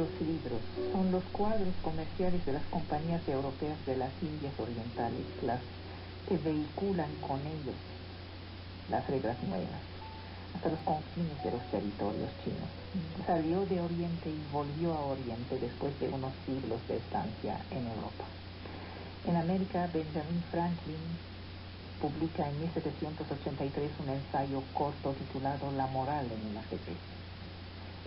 Los libros son los cuadros comerciales de las compañías europeas de las Indias Orientales, las que vehiculan con ellos las reglas nuevas hasta los confines de los territorios chinos. Salió de Oriente y volvió a Oriente después de unos siglos de estancia en Europa. En América, Benjamin Franklin publica en 1783 un ensayo corto titulado La moral en el ajedrez.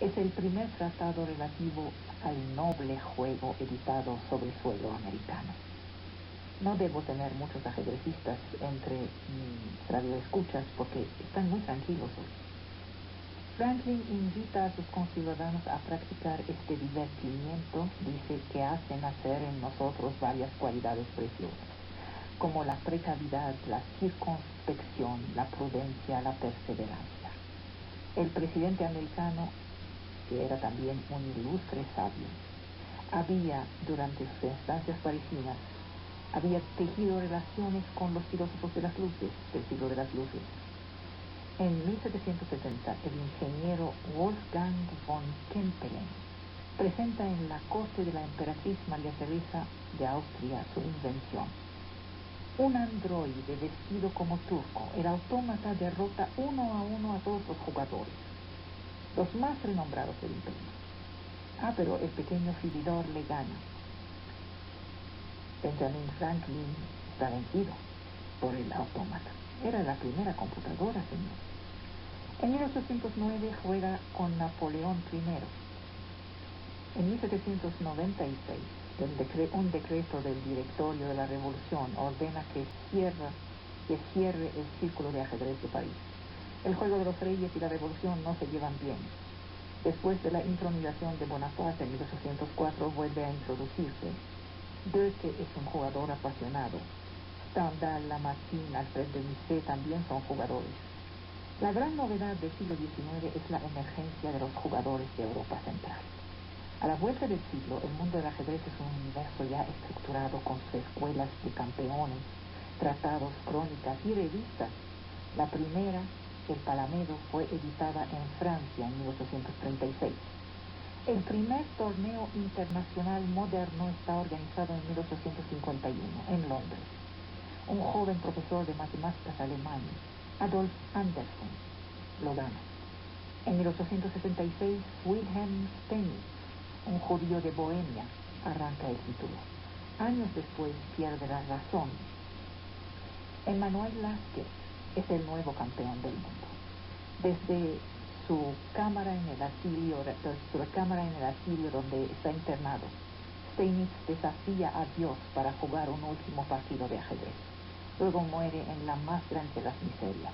Es el primer tratado relativo al noble juego editado sobre el suelo americano. No debo tener muchos ajedrecistas entre mis radioescuchas porque están muy tranquilos hoy. Franklin invita a sus conciudadanos a practicar este divertimiento, dice que hace nacer en nosotros varias cualidades preciosas, como la precavidad, la circunspección, la prudencia, la perseverancia. El presidente americano, que era también un ilustre sabio, había, durante sus estancias parisinas, había tejido relaciones con los filósofos de las luces, del siglo de las luces. En 1770, el ingeniero Wolfgang von Kempelen presenta en la corte de la emperatriz María Teresa de Austria su invención. Un androide vestido como turco, el autómata derrota uno a todos los jugadores, los más renombrados del imperio. Pero el pequeño Philidor le gana. Benjamin Franklin está vencido por el autómata. Era la primera computadora, señor. En 1809 juega con Napoleón I. En 1796, un decreto del directorio de la Revolución ordena que cierre el Círculo de Ajedrez de París. El juego de los reyes y la Revolución no se llevan bien. Después de la intronización de Bonaparte en 1804 vuelve a introducirse. Goethe es un jugador apasionado. Stendhal, Lamartine, Alfred de Musset también son jugadores. La gran novedad del siglo XIX es la emergencia de los jugadores de Europa Central. A la vuelta del siglo, el mundo del ajedrez es un universo ya estructurado con sus escuelas de campeones, tratados, crónicas y revistas. La primera, el Palamedo, fue editada en Francia en 1836. El primer torneo internacional moderno está organizado en 1851 en Londres. Un joven profesor de matemáticas alemán, Adolf Andersen, lo gana. En 1866, Wilhelm Stennis, un judío de Bohemia, arranca el título. Años después pierde la razón. Emanuel Lasker es el nuevo campeón del mundo. Desde su cámara en el asilio donde está internado, Steinitz desafía a Dios para jugar un último partido de ajedrez. Luego muere en la más grande de las miserias.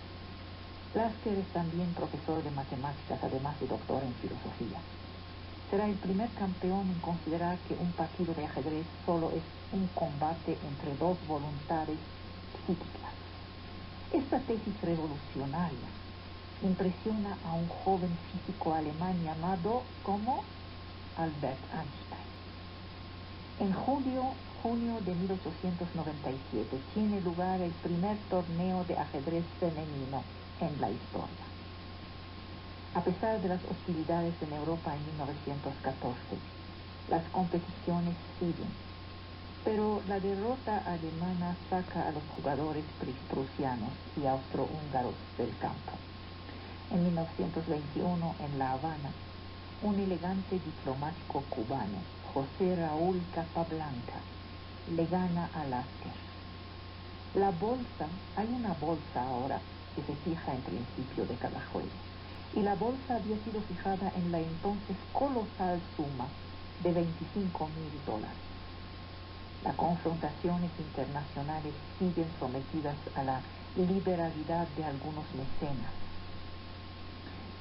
Lasker es también profesor de matemáticas, además de doctor en filosofía. Será el primer campeón en considerar que un partido de ajedrez solo es un combate entre dos voluntades psíquicas. Esta tesis revolucionaria impresiona a un joven físico alemán llamado como Albert Einstein. En junio de 1897 tiene lugar el primer torneo de ajedrez femenino en la historia. A pesar de las hostilidades en Europa en 1914, las competiciones siguen, pero la derrota alemana saca a los jugadores prusianos y austrohúngaros del campo. En 1921, en La Habana, un elegante diplomático cubano, José Raúl Capablanca, le gana a Lasker. Hay una bolsa ahora que se fija en principio de cada juego, y la bolsa había sido fijada en la entonces colosal suma de $25,000. Las confrontaciones internacionales siguen sometidas a la liberalidad de algunos mecenas.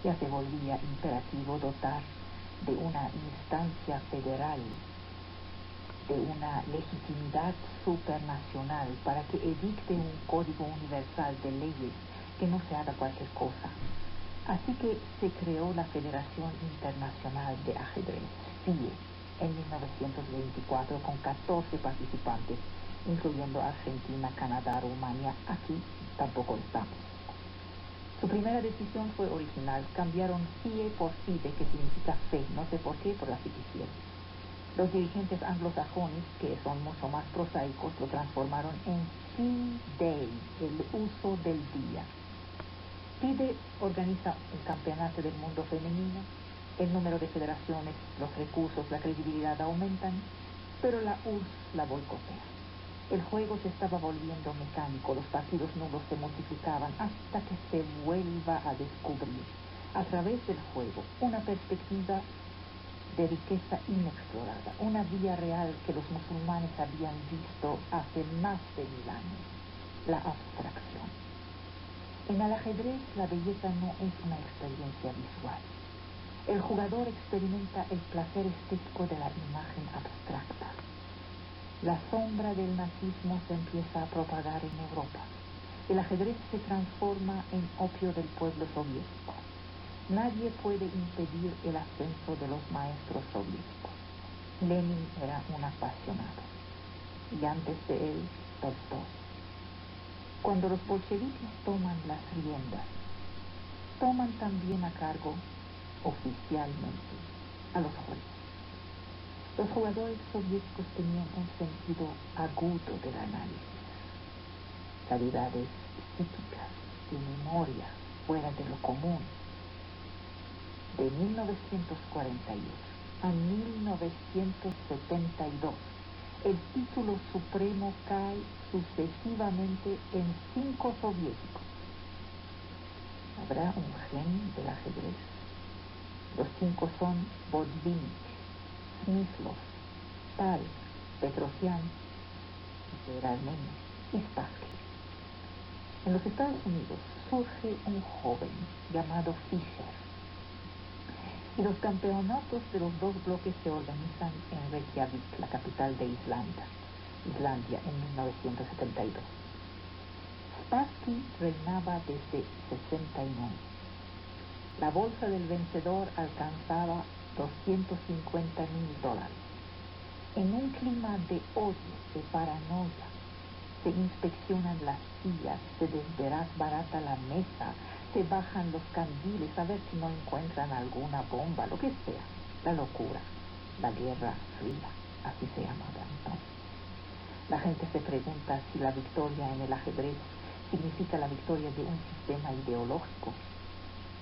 Ya se volvía imperativo dotar de una instancia federal, de una legitimidad supernacional para que edicte un código universal de leyes, que no se haga cualquier cosa. Así que se creó la Federación Internacional de Ajedrez, FIE, en 1924 con 14 participantes, incluyendo Argentina, Canadá, Rumania. Aquí tampoco estamos. Su primera decisión fue original. Cambiaron FIE por FIDE, que significa fe. No sé por qué, pero así quisieron. Los dirigentes anglosajones, que son mucho más prosaicos, lo transformaron en FIDE, el uso del día. FIDE organiza el campeonato del mundo femenino. El número de federaciones, los recursos, la credibilidad aumentan, pero la URSS la boicotea. El juego se estaba volviendo mecánico, los partidos nulos se multiplicaban hasta que se vuelva a descubrir, a través del juego, una perspectiva de riqueza inexplorada, una vía real que los musulmanes habían visto hace más de 1000 años, la abstracción. En el ajedrez la belleza no es una experiencia visual. El jugador experimenta el placer estético de la imagen abstracta. La sombra del nazismo se empieza a propagar en Europa. El ajedrez se transforma en opio del pueblo soviético. Nadie puede impedir el ascenso de los maestros soviéticos. Lenin era un apasionado. Y antes de él, Tolstói. Cuando los bolcheviques toman las riendas, toman también a cargo, oficialmente, a los jueces. Los jugadores soviéticos tenían un sentido agudo del análisis, calidades psíquicas y memoria fuera de lo común. De 1948 a 1972, el título supremo cae sucesivamente en 5 soviéticos. ¿Habrá un gen del ajedrez? Los 5 son Botvinnik, Smyslov, Tal, Petrosian, de Armenia, y Spassky. En los Estados Unidos surge un joven llamado Fischer, y los campeonatos de los 2 bloques se organizan en Reykjavik, la capital de Islandia, en 1972. Spassky reinaba desde 69. La bolsa del vencedor alcanzaba $250,000. En un clima de odio, de paranoia, se inspeccionan las sillas, se desbarata la mesa, se bajan los candiles a ver si no encuentran alguna bomba, lo que sea. La locura, la guerra fría, así se llamaba entonces. La gente se pregunta si la victoria en el ajedrez significa la victoria de un sistema ideológico.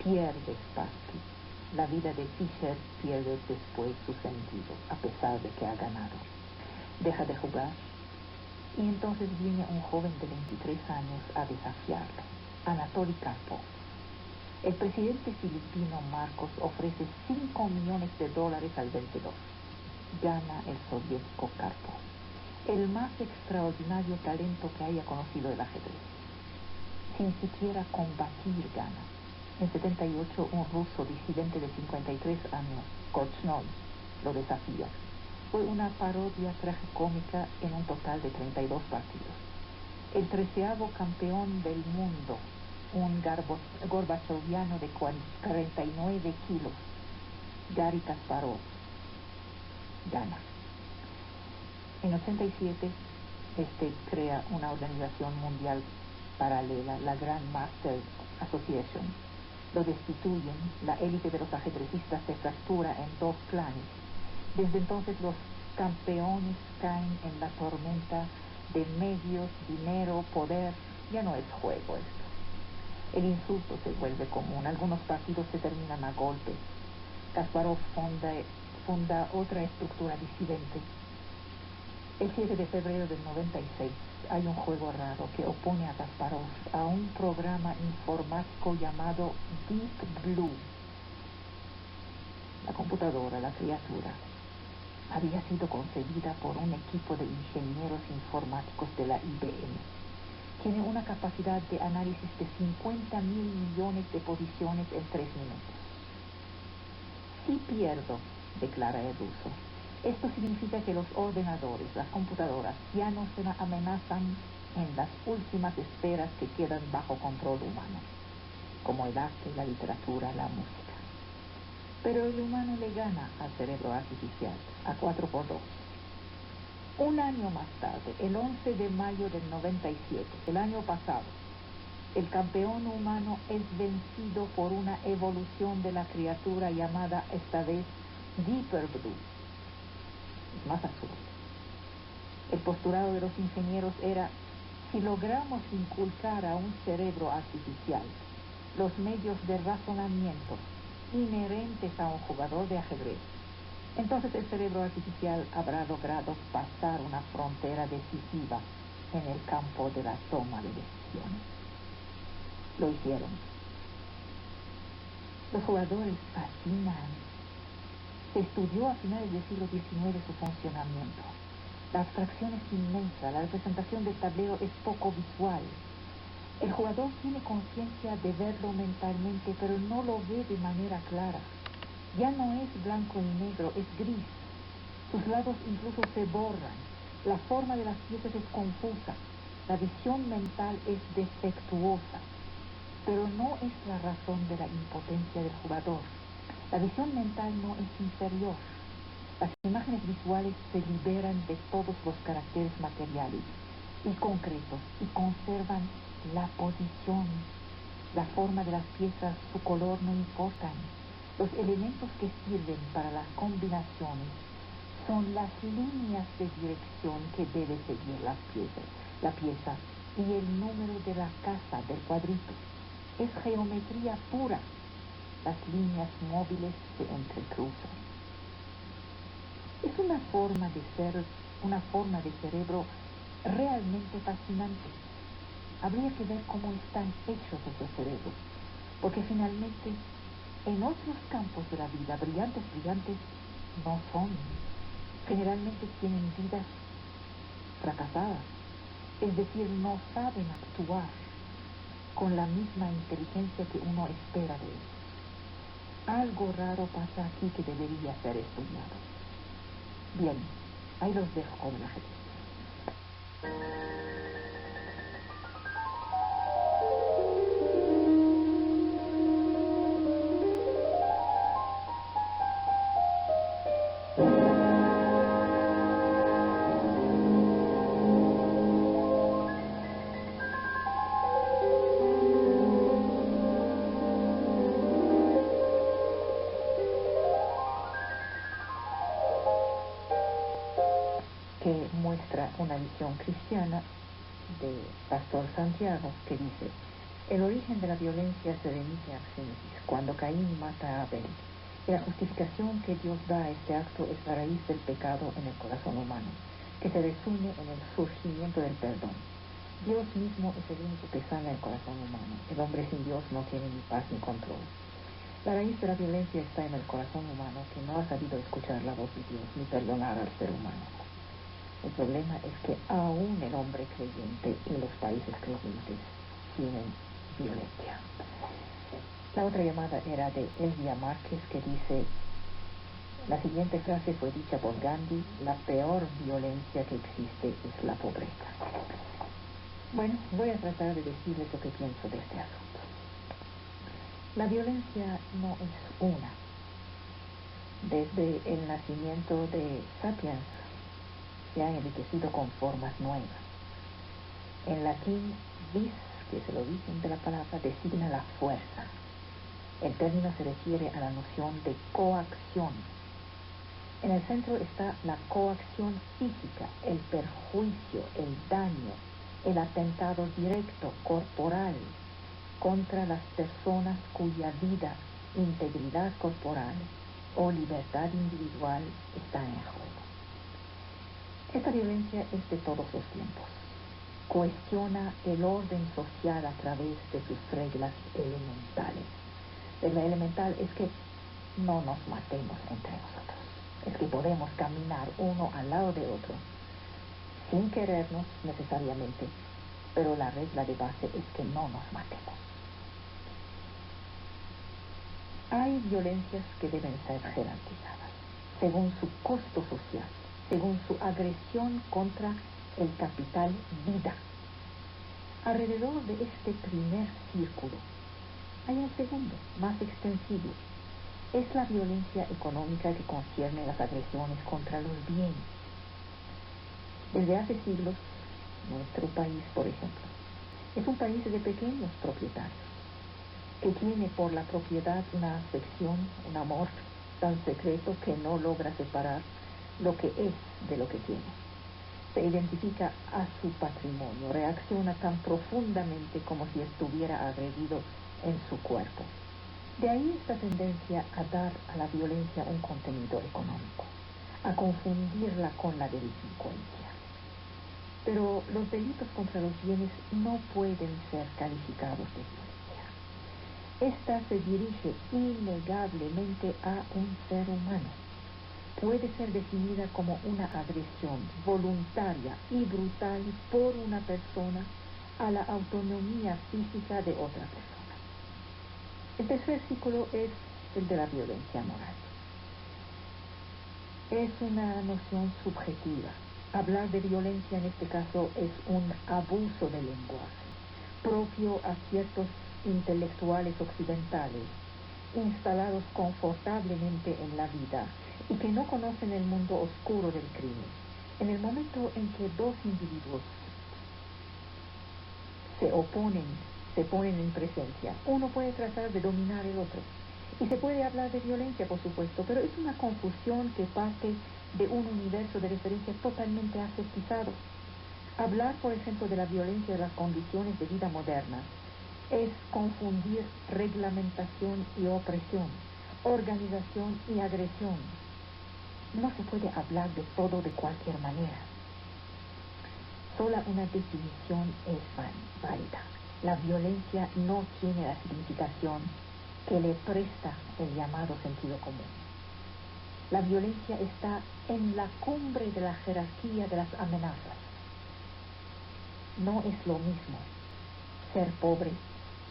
Pierde Spassky. La vida de Fischer pierde después su sentido, a pesar de que ha ganado. Deja de jugar, y entonces viene un joven de 23 años a desafiarlo, Anatoly Karpov. El presidente filipino Marcos ofrece $5 millones al vencedor. Gana el soviético Karpov, el más extraordinario talento que haya conocido el ajedrez. Sin siquiera combatir gana. En 78, un ruso disidente de 53 años, Korchnoi, lo desafía. Fue una parodia tragicómica en un total de 32 partidos. El 13º campeón del mundo, un gorbachoviano de 49 kilos, Garry Kasparov, gana. En 87, crea una organización mundial paralela, la Grand Masters Association. Lo destituyen, la élite de los ajedrecistas se fractura en 2 clanes. Desde entonces los campeones caen en la tormenta de medios, dinero, poder. Ya no es juego esto. El insulto se vuelve común. Algunos partidos se terminan a golpes. Kasparov funda otra estructura disidente. El 7 de febrero del 96 hay un juego raro que opone a Kasparov a un programa informático llamado Deep Blue. La computadora, la criatura, había sido concebida por un equipo de ingenieros informáticos de la IBM. Tiene una capacidad de análisis de 50.000 millones de posiciones en 3 minutos. Si pierdo, declara el ruso, esto significa que los ordenadores, las computadoras, ya no se amenazan en las últimas esferas que quedan bajo control humano, como el arte, la literatura, la música. Pero el humano le gana al cerebro artificial, a 4x2. Un año más tarde, el 11 de mayo del 97, el año pasado, El campeón humano es vencido por una evolución de la criatura llamada esta vez Deeper Blue. Es más absurdo. El postulado de los ingenieros era: si logramos inculcar a un cerebro artificial los medios de razonamiento inherentes a un jugador de ajedrez, entonces el cerebro artificial habrá logrado pasar una frontera decisiva en el campo de la toma de decisiones. Lo hicieron. Los jugadores fascinan. Se estudió a finales del siglo XIX su funcionamiento. La abstracción es inmensa, la representación del tablero es poco visual. El jugador tiene conciencia de verlo mentalmente, pero no lo ve de manera clara. Ya no es blanco y negro, es gris. Sus lados incluso se borran. La forma de las piezas es confusa. La visión mental es defectuosa. Pero no es la razón de la impotencia del jugador. La visión mental no es inferior. Las imágenes visuales se liberan de todos los caracteres materiales y concretos y conservan la posición, la forma de las piezas, su color no importan. Los elementos que sirven para las combinaciones son las líneas de dirección que debe seguir la pieza y el número de la casa del cuadrito. Es geometría pura. Las líneas móviles se entrecruzan. Es una forma de ser, una forma de cerebro realmente fascinante. Habría que ver cómo están hechos esos cerebros, porque finalmente en otros campos de la vida, brillantes no son. Generalmente tienen vidas fracasadas, es decir, no saben actuar con la misma inteligencia que uno espera de ellos. Algo raro pasa aquí que debería ser estudiado. Bien, ahí los dejo con el ajedrez. Que muestra una visión cristiana de Pastor Santiago, que dice: el origen de la violencia se remite a Génesis, cuando Caín mata a Abel. Y la justificación que Dios da a este acto es la raíz del pecado en el corazón humano, que se resume en el surgimiento del perdón. Dios mismo es el único que sana el corazón humano. El hombre sin Dios no tiene ni paz ni control. La raíz de la violencia está en el corazón humano, que no ha sabido escuchar la voz de Dios ni perdonar al ser humano. El problema es que aún el hombre creyente y los países creyentes tienen violencia. La otra llamada era de Elvia Márquez, que dice: la siguiente frase fue dicha por Gandhi: la peor violencia que existe es la pobreza. Bueno, voy a tratar de decirles lo que pienso de este asunto. La violencia no es una. Desde el nacimiento de Sapiens se ha enriquecido con formas nuevas. En latín, vis, que es el origen de la palabra, designa la fuerza. El término se refiere a la noción de coacción. En el centro está la coacción física, el perjuicio, el daño, el atentado directo, corporal, contra las personas cuya vida, integridad corporal o libertad individual está en juego. Esta violencia es de todos los tiempos. Cuestiona el orden social a través de sus reglas elementales. La elemental es que no nos matemos entre nosotros. Es que podemos caminar uno al lado de otro, sin querernos necesariamente, pero la regla de base es que no nos matemos. Hay violencias que deben ser jerarquizadas, según su costo social, según su agresión contra el capital vida. Alrededor de este primer círculo hay un segundo, más extensivo. Es la violencia económica que concierne las agresiones contra los bienes. Desde hace siglos, nuestro país, por ejemplo, Es un país de pequeños propietarios, que tiene por la propiedad una afección, un amor tan secreto que no logra separar lo que es de lo que tiene. Se identifica a su patrimonio, reacciona tan profundamente como si estuviera agredido en su cuerpo. De ahí esta tendencia a dar a la violencia un contenido económico, a confundirla con la delincuencia. Pero los delitos contra los bienes no pueden ser calificados de violencia. Esta se dirige innegablemente a un ser humano. Puede ser definida como una agresión voluntaria y brutal por una persona a la autonomía física de otra persona. Este versículo es el de la violencia moral. Es una noción subjetiva. Hablar de violencia en este caso es un abuso del lenguaje, propio a ciertos intelectuales occidentales, instalados confortablemente en la vida y que no conocen el mundo oscuro del crimen. En el momento en que dos individuos se oponen, se ponen en presencia, uno puede tratar de dominar el otro. Y se puede hablar de violencia, por supuesto, pero es una confusión que parte de un universo de referencia totalmente aseptizado. Hablar, por ejemplo, de la violencia de las condiciones de vida modernas es confundir reglamentación y opresión, organización y agresión. No se puede hablar de todo de cualquier manera. Sola una definición es válida. La violencia no tiene la significación que le presta el llamado sentido común. La violencia está en la cumbre de la jerarquía de las amenazas. No es lo mismo ser pobre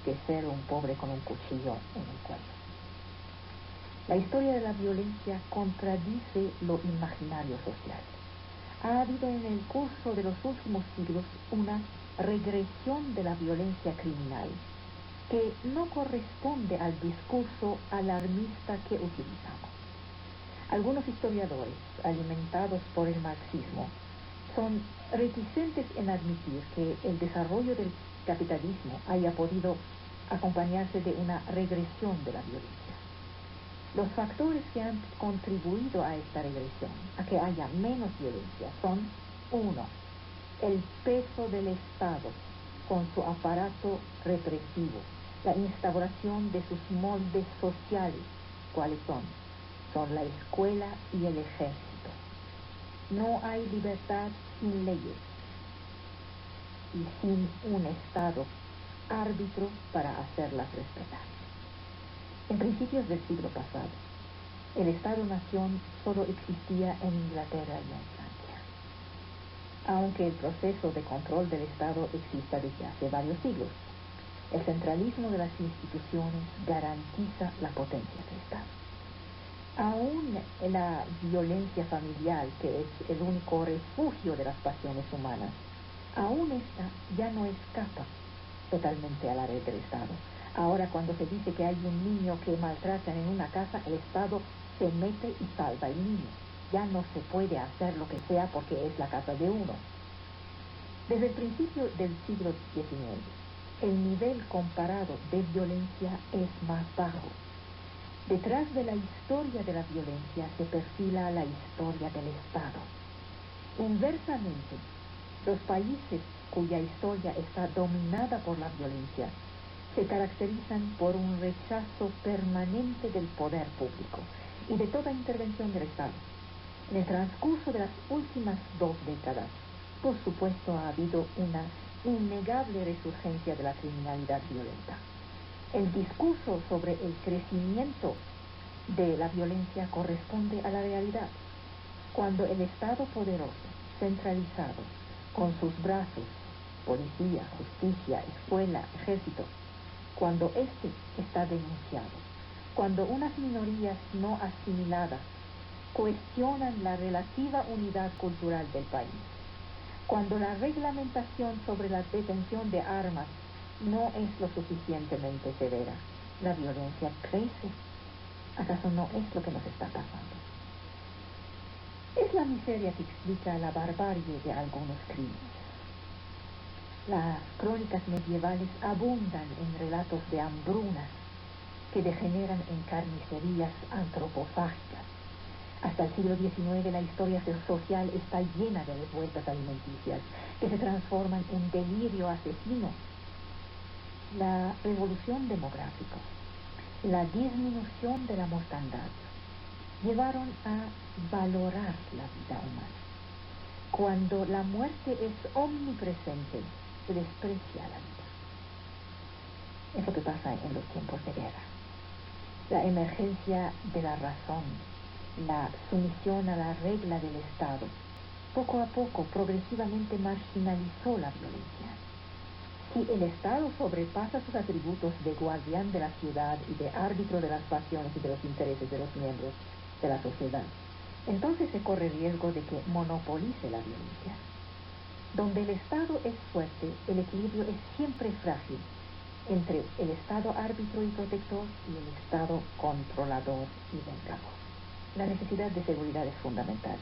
que ser un pobre con un cuchillo en el cuello. La historia de la violencia contradice lo imaginario social. Ha habido en el curso de los últimos siglos una regresión de la violencia criminal que no corresponde al discurso alarmista que utilizamos. Algunos historiadores, alimentados por el marxismo, son reticentes en admitir que el desarrollo del capitalismo haya podido acompañarse de una regresión de la violencia. Los factores que han contribuido a esta regresión, a que haya menos violencia, son: 1. El peso del Estado con su aparato represivo, la instauración de sus moldes sociales. ¿Cuáles son? Son la escuela y el ejército. No hay libertad sin leyes y sin un Estado árbitro para hacerlas respetar. En principios del siglo pasado, el Estado-nación solo existía en Inglaterra y en Francia, aunque el proceso de control del Estado exista desde hace varios siglos. El centralismo de las instituciones garantiza la potencia del Estado. Aún la violencia familiar, que es el único refugio de las pasiones humanas, aún esta ya no escapa totalmente a la red del Estado. Ahora, cuando se dice que hay un niño que maltratan en una casa, el Estado se mete y salva al niño. Ya no se puede hacer lo que sea porque es la casa de uno. Desde el principio del siglo XIX, el nivel comparado de violencia es más bajo. Detrás de la historia de la violencia se perfila la historia del Estado. Inversamente, los países cuya historia está dominada por la violencia se caracterizan por un rechazo permanente del poder público y de toda intervención del Estado. En el transcurso de las últimas 2 décadas, por supuesto, ha habido una innegable resurgencia de la criminalidad violenta. El discurso sobre el crecimiento de la violencia corresponde a la realidad. Cuando el Estado poderoso, centralizado, con sus brazos, policía, justicia, escuela, ejército, cuando éste está denunciado, cuando unas minorías no asimiladas cuestionan la relativa unidad cultural del país, cuando la reglamentación sobre la detención de armas no es lo suficientemente severa, la violencia crece. ¿Acaso no es lo que nos está pasando? Es la miseria que explica la barbarie de algunos crímenes. Las crónicas medievales abundan en relatos de hambrunas que degeneran en carnicerías antropofágicas. Hasta el siglo XIX la historia social está llena de revueltas alimenticias que se transforman en delirio asesino. La revolución demográfica, la disminución de la mortandad, llevaron a valorar la vida humana. Cuando la muerte es omnipresente, se desprecia la vida. Es lo que pasa en los tiempos de guerra. La emergencia de la razón, la sumisión a la regla del Estado, poco a poco, progresivamente marginalizó la violencia. Si el Estado sobrepasa sus atributos de guardián de la ciudad y de árbitro de las pasiones y de los intereses de los miembros de la sociedad, entonces se corre riesgo de que monopolice la violencia. Donde el Estado es fuerte, el equilibrio es siempre frágil entre el Estado árbitro y protector y el Estado controlador y vengador. La necesidad de seguridad es fundamental.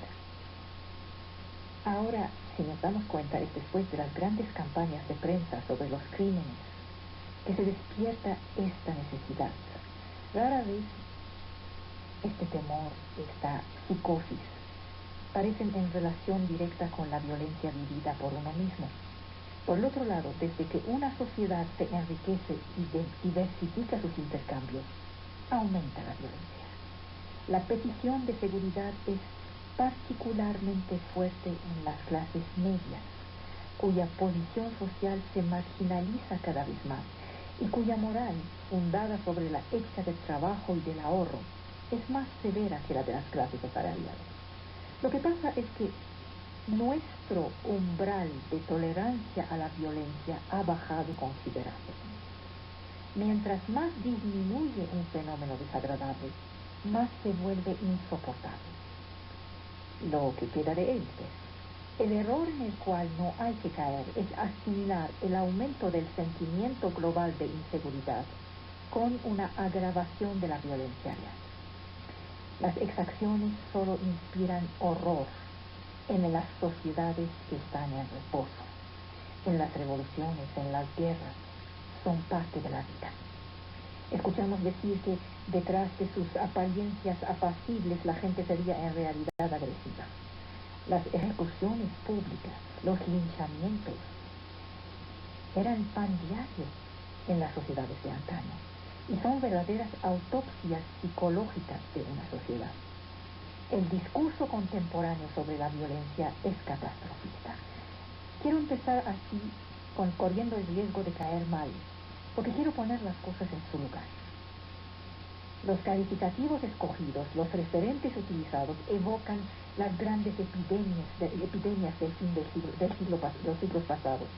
Ahora, si nos damos cuenta, es después de las grandes campañas de prensa sobre los crímenes que se despierta esta necesidad. Rara vez este temor, esta psicosis, parecen en relación directa con la violencia vivida por uno mismo. Por el otro lado, desde que una sociedad se enriquece y diversifica sus intercambios, aumenta la violencia. La petición de seguridad es particularmente fuerte en las clases medias, cuya posición social se marginaliza cada vez más y cuya moral, fundada sobre la ética del trabajo y del ahorro, es más severa que la de las clases asalariadas. Lo que pasa es que nuestro umbral de tolerancia a la violencia ha bajado considerablemente. Mientras más disminuye un fenómeno desagradable, más se vuelve insoportable. Lo que queda de él, pues. El error en el cual no hay que caer es asimilar el aumento del sentimiento global de inseguridad con una agravación de la violencia real. Las exacciones solo inspiran horror en las sociedades que están en reposo. En las revoluciones, en las guerras, son parte de la vida. Escuchamos decir que detrás de sus apariencias apacibles la gente sería en realidad agresiva. Las ejecuciones públicas, los linchamientos, eran pan diario en las sociedades de antaño y son verdaderas autopsias psicológicas de una sociedad. El discurso contemporáneo sobre la violencia es catastrofista. Quiero empezar así, corriendo el riesgo de caer mal, porque quiero poner las cosas en su lugar. Los calificativos escogidos, los referentes utilizados, evocan las grandes epidemias de los siglos pasados.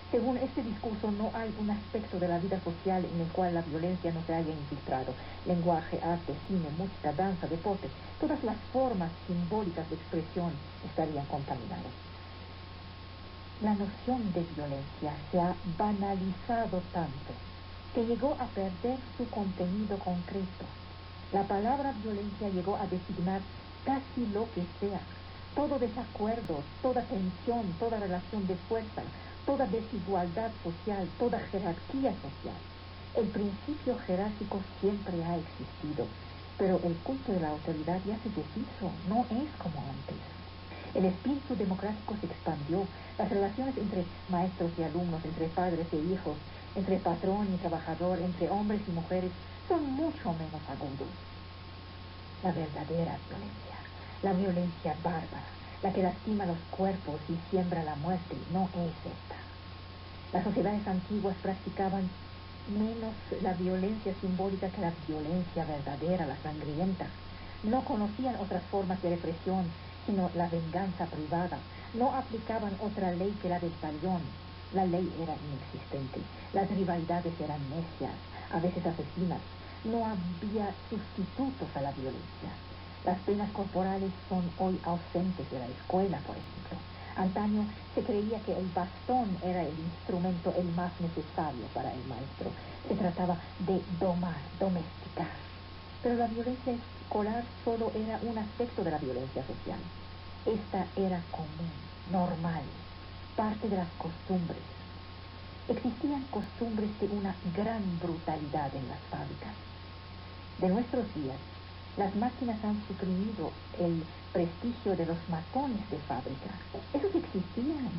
Según este discurso, no hay un aspecto de la vida social en el cual la violencia no se haya infiltrado. Lenguaje, arte, cine, música, danza, deporte, todas las formas simbólicas de expresión estarían contaminadas. La noción de violencia se ha banalizado tanto que llegó a perder su contenido concreto. La palabra violencia llegó a designar casi lo que sea, todo desacuerdo, toda tensión, toda relación de fuerza, toda desigualdad social, toda jerarquía social. El principio jerárquico siempre ha existido, pero el culto de la autoridad ya se deshizo, no es como antes. El espíritu democrático se expandió, las relaciones entre maestros y alumnos, entre padres e hijos, entre patrón y trabajador, entre hombres y mujeres, son mucho menos agudos. La verdadera violencia, la violencia bárbara, la que lastima los cuerpos y siembra la muerte, no es esta. Las sociedades antiguas practicaban menos la violencia simbólica que la violencia verdadera, la sangrienta. No conocían otras formas de represión, sino la venganza privada. No aplicaban otra ley que la del talión. La ley era inexistente. Las rivalidades eran necias, a veces asesinas. No había sustitutos a la violencia. Las penas corporales son hoy ausentes de la escuela, por ejemplo. Antaño se creía que el bastón era el instrumento el más necesario para el maestro. Se trataba de domar, domesticar. Pero la violencia escolar solo era un aspecto de la violencia social. Esta era común, normal, parte de las costumbres. Existían costumbres de una gran brutalidad en las fábricas. De nuestros días, las máquinas han suprimido el prestigio de los matones de fábrica. Esos existían,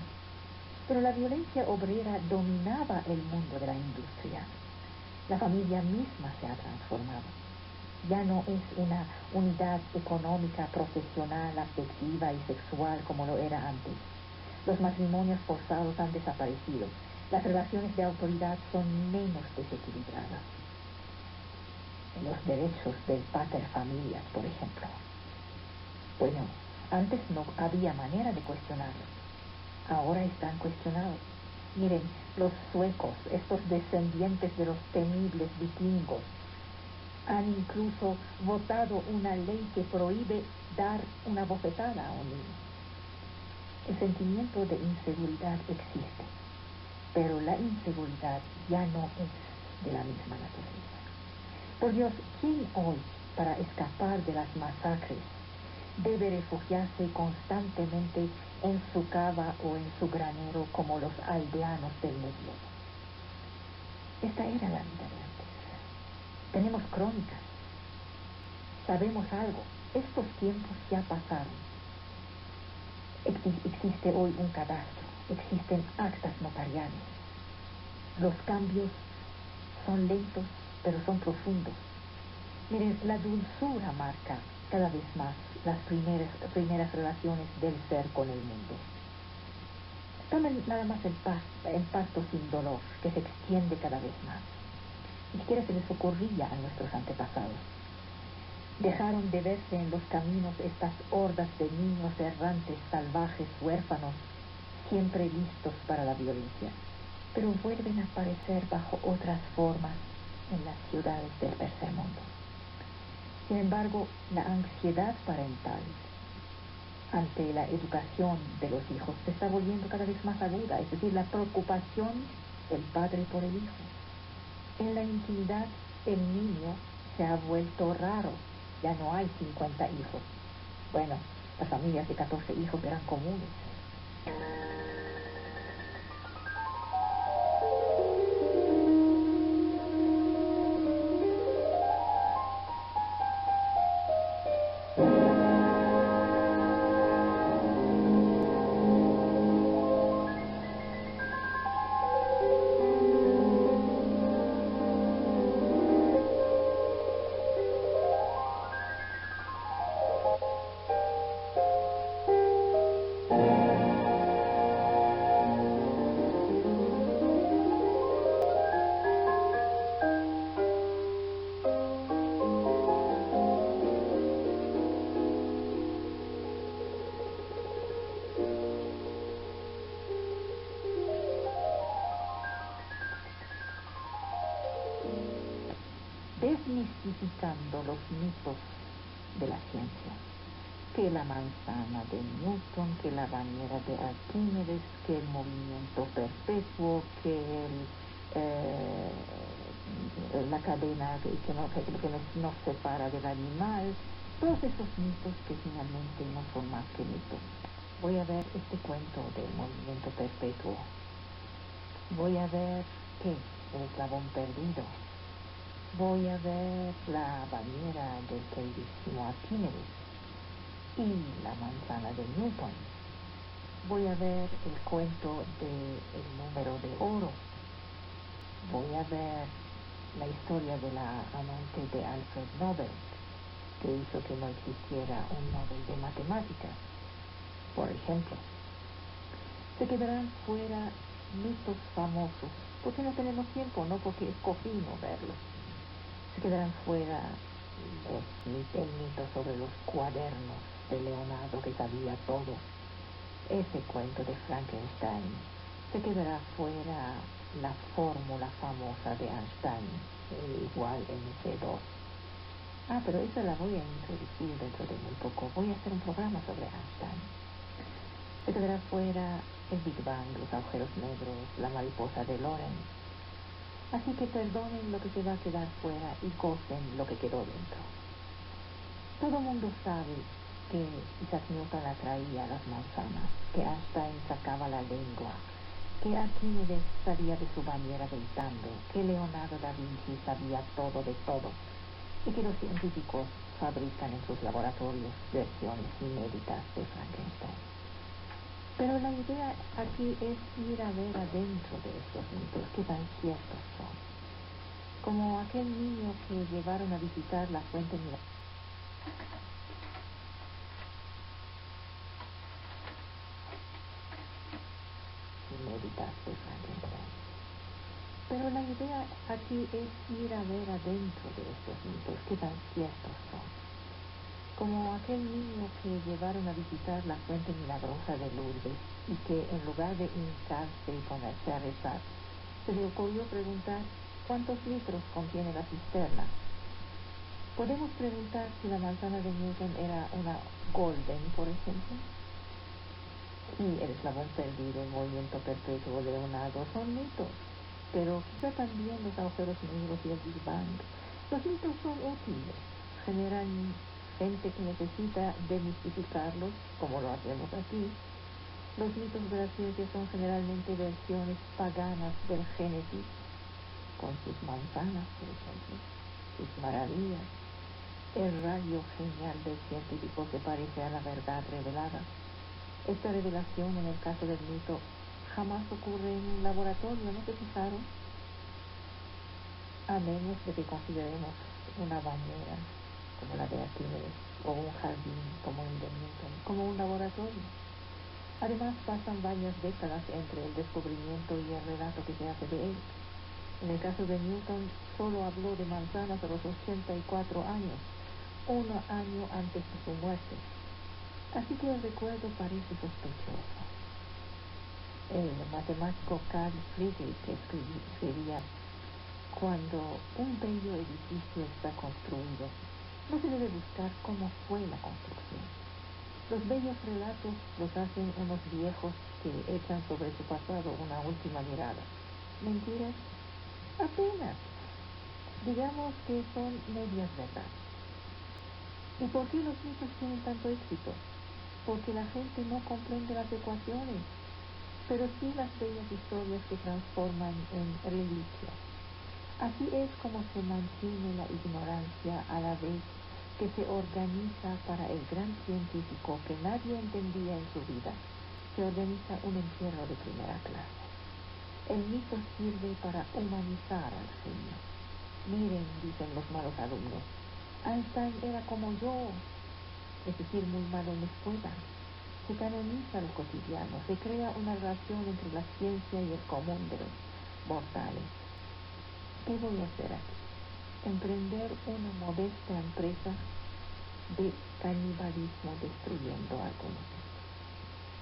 pero la violencia obrera dominaba el mundo de la industria. La familia misma se ha transformado. Ya no es una unidad económica, profesional, afectiva y sexual como lo era antes. Los matrimonios forzados han desaparecido. Las relaciones de autoridad son menos desequilibradas. Los derechos del pater familias, por ejemplo. Bueno, antes no había manera de cuestionarlos. Ahora están cuestionados. Miren, los suecos, estos descendientes de los temibles vikingos, han incluso votado una ley que prohíbe dar una bofetada a un niño. El sentimiento de inseguridad existe, pero la inseguridad ya no es de la misma naturaleza. Por Dios, ¿quién hoy, para escapar de las masacres, debe refugiarse constantemente en su cava o en su granero como los aldeanos del muslo? Esta era la vida de antes. Tenemos crónicas. Sabemos algo. Estos tiempos ya pasaron. Existe hoy un cadastro. Existen actas notariales. Los cambios son lentos, pero son profundos. Miren, la dulzura marca cada vez más las primeras relaciones del ser con el mundo. Tomen nada más el pasto sin dolor, que se extiende cada vez más. Ni siquiera se les ocurría a nuestros antepasados. Dejaron de verse en los caminos estas hordas de niños errantes, salvajes, huérfanos, siempre listos para la violencia, pero vuelven a aparecer bajo otras formas en las ciudades del tercer mundo. Sin embargo, la ansiedad parental ante la educación de los hijos se está volviendo cada vez más aguda, es decir, la preocupación del padre por el hijo. En la intimidad, el niño se ha vuelto raro. Ya no hay 50 hijos. Bueno, las familias de 14 hijos eran comunes. Desmistificando los mitos de la ciencia. Que la manzana de Newton, que la bañera de Arquímedes, que el movimiento perpetuo, que la cadena que nos separa del animal, todos esos mitos que finalmente no son más que mitos. Voy a ver este cuento del movimiento perpetuo. Voy a ver qué, el eslabón perdido. Voy a ver la bañera del queridísimo Arquímedes y la manzana de Newton. Voy a ver el cuento del número de oro. Voy a ver la historia de la amante de Alfred Nobel, que hizo que no existiera un Nobel de matemáticas, por ejemplo. Se quedarán fuera mitos famosos, porque no tenemos tiempo, no porque escogí no verlos. Se quedarán fuera el mito sobre los cuadernos de Leonardo, que sabía todo. Ese cuento de Frankenstein. Se quedará fuera la fórmula famosa de Einstein, igual MC2. Pero esa la voy a introducir dentro de muy poco. Voy a hacer un programa sobre Einstein. Se quedará fuera el Big Bang, los agujeros negros, la mariposa de Lorentz. Así que perdonen lo que se va a quedar fuera y gocen lo que quedó dentro. Todo mundo sabe que Isaac Newton atraía las manzanas, que Einstein sacaba la lengua, que Arquímedes salía de su bañera gritando, que Leonardo da Vinci sabía todo de todo y que los científicos fabrican en sus laboratorios versiones inéditas de Frankenstein. Pero la idea aquí es ir a ver adentro de estos mitos, qué tan ciertos son. Como aquel niño que llevaron a visitar la fuente inéditas de Frankenstein. Pero la idea aquí es ir a ver adentro de estos mitos, qué tan ciertos son. Como aquel niño que llevaron a visitar la fuente milagrosa de Lourdes y que en lugar de hincarse y ponerse a rezar, se le ocurrió preguntar cuántos litros contiene la cisterna. Podemos preguntar si la manzana de Newton era una Golden, por ejemplo. Y el eslabón perdido, el movimiento perpetuo de Leonardo son mitos, pero quizá también los agujeros negros y el Big Bang. Los mitos son útiles, generan gente que necesita demistificarlos, como lo hacemos aquí. Los mitos de la ciencia son generalmente versiones paganas del Génesis, con sus manzanas, por ejemplo, sus maravillas. El rayo genial del científico se parece a la verdad revelada. Esta revelación, en el caso del mito, jamás ocurre en un laboratorio, ¿no se fijaron? A menos de que consideremos una bañera como la de Arquímedes o un jardín como el de Newton, como un laboratorio. Además, pasan varias décadas entre el descubrimiento y el relato que se hace de él. En el caso de Newton, solo habló de manzanas a los 84 años, un año antes de su muerte. Así que el recuerdo parece sospechoso. El matemático Carl Friedrich escribía: cuando un bello edificio está construido, no se debe buscar cómo fue la construcción. Los bellos relatos los hacen unos viejos que echan sobre su pasado una última mirada. ¿Mentiras? Apenas. Digamos que son medias verdades. ¿Y por qué los mitos tienen tanto éxito? Porque la gente no comprende las ecuaciones, pero sí las bellas historias que transforman en reliquias. Así es como se mantiene la ignorancia a la vez que se organiza para el gran científico que nadie entendía en su vida. Se organiza un entierro de primera clase. El mito sirve para humanizar al genio. Miren, dicen los malos alumnos, Einstein era como yo, es decir, muy malo en la escuela. Se canoniza lo cotidiano, se crea una relación entre la ciencia y el común de los mortales. ¿Qué voy a hacer aquí? Emprender una modesta empresa de canibalismo destruyendo algunos.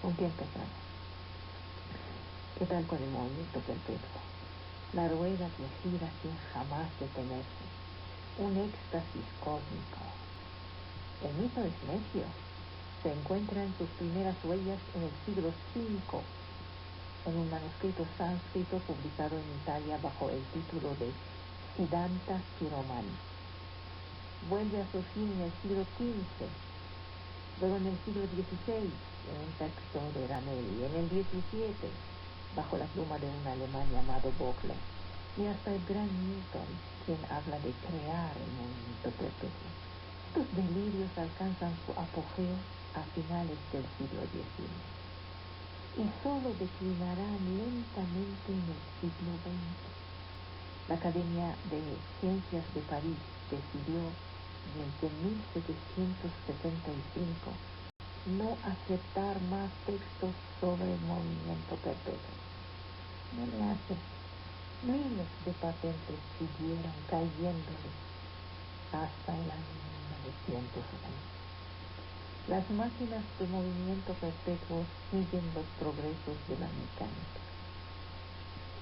¿Con qué empezamos? ¿Qué tal con el movimiento perpetuo? La rueda que gira sin jamás detenerse. Un éxtasis cósmico. El mito es necio. Se encuentran sus primeras huellas en el siglo V, en un manuscrito sánscrito publicado en Italia bajo el título de Siddhanta Shiromani. Vuelve a surgir en el siglo XV, luego en el siglo XVI, en un texto de Ramelli, en el XVII, bajo la pluma de un alemán llamado Bockler, y hasta el gran Newton, quien habla de crear el movimiento perpetuo. Estos delirios alcanzan su apogeo a finales del siglo XIX y solo declinarán lentamente en el siglo XX. La Academia de Ciencias de París decidió desde 1775 no aceptar más textos sobre el movimiento perpetuo. No le hace. Miles de patentes siguieron cayéndole hasta el año 1901. Las máquinas de movimiento perpetuo siguen los progresos de la mecánica.